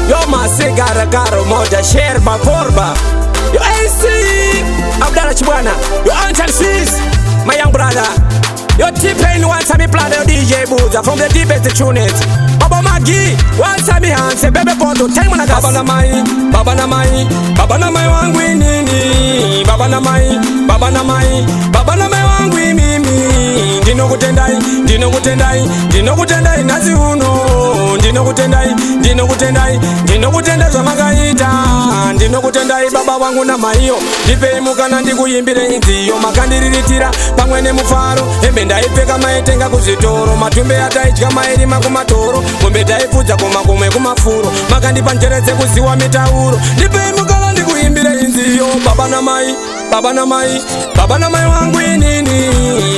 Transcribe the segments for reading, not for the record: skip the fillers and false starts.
Yo masigara garo moja sherba forba. Yo AC Abdallah Chibwana. Yo Anton Swiss, my young brother. Yo T-Pain once I me plan the DJ Booza from the deepest unit. Baba Magi once I me hands baby bondo tell me Baba na mai, Baba na mai, Baba na mai wangu nini. Baba na mai, Baba na mai, Baba na mai wangu mimi. Ndino kutendai, ndino kutendai, ndino kutendai nazi uno. Ndino kutendai, ndino kutendai, ndino kutendai za magaita. Ndino kutendai baba wangu na maiyo. Nipe mukana ndikuyimbire inziyo makandirirtira pamwe nemufaro. Ndaipfeka maitenga kuzvitoro matumbe ataidya mairima kumatoro mombe taifudza kumakumwe kumafuro makandipa njere dzekuziwa mitauro ndipei mukana ndikuimbire inziyo baba na mai baba na mai baba na mai wangu inini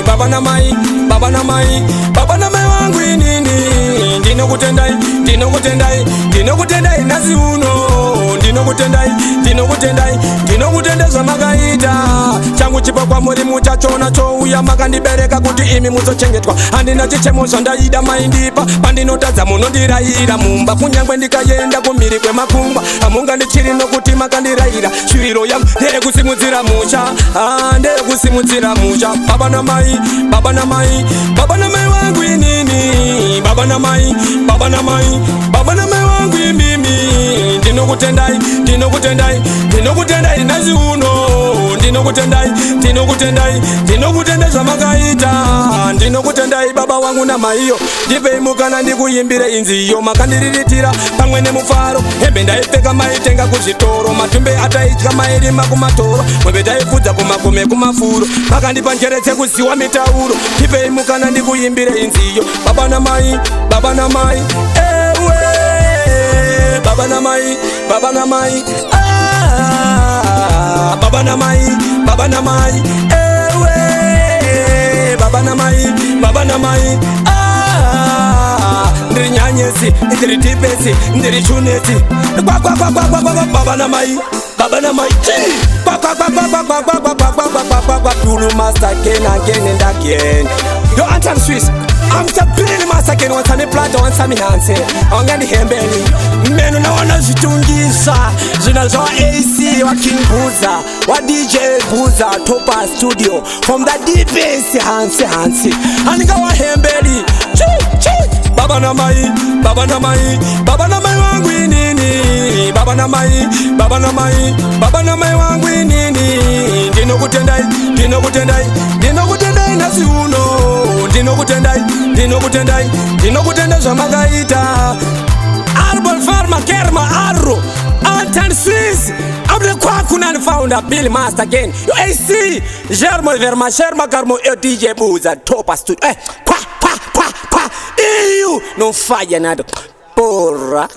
baba na mai baba na mai baba na mai wangu inini ndinokutendai ndinokutendai ndinokutendai nazi uno ndinokutendai ndinokutendai ndinokutendai zvamakaita changu chipo kwamuri muchachona chouya makandibereka kuti imi muzochengetwa handina chichemo zvandaida maindipa pandinotadza munondirayira mumba kunyangwe ndikaenda kumhiri kwemakungwa hamunga ndichiri nokuti makandirayira shuviro yangu ndeyekusimudzira musha ndeyekusimudzira musha baba na mai baba na mai baba na mai wangu inini baba na mai baba na mai baba na mai wangu imimi ndinokutendai ndinokutendai ndinokutendai nazi uno ndinokutendai ndinokutendai ndinokutendai zvamakaita ndinokutendai baba wangu na maiyo ndipei mukana ndikuimbire inziyo makandirirtira pamwe nemufaro hembe ndaipfeka maitenga kuzvitoro matumbe ataidya mairima kumatoro mwembe taifudza kumakume kumafuro makandipa njere dzekuziwa mitauro ndipei mukana ndikuimbire inziyo baba na mai baba na mai ewe baba na mai baba na mai baba na mai baba na mai ewe baba na mai baba na mai ndiri nyanyesi ndiri tipesi ndiri chuneti baba na mai baba na mai Pulu master again and again. Yo Anton Swiss, I'm the Billy master again. Once I me plata, once I me hands. I'm gonna hembeli. Menu na wana zitungisa. Zina zo AC wa King Booza, wa DJ Booza, Topa Studio. From the deepest hands. Anika wa hembeli. Baba na mai, baba na mai, baba na mai wangu inini. Baba na mai, baba na mai, baba na mai wangu inini. Ndinokutendai, ndinokutendai, ndinokutendai nazi uno. Ndinokutendai, ndinokutendai, ndinokutendai zvamakaita. Arbol Farma Kerma Arro Anton Swiss Abdel Kwakunan founder Billy Master again. Yo AC Germo Verma Sherma Karmo yo DJ Booza Topa Studio. Pa. EU não falha nada. Porra.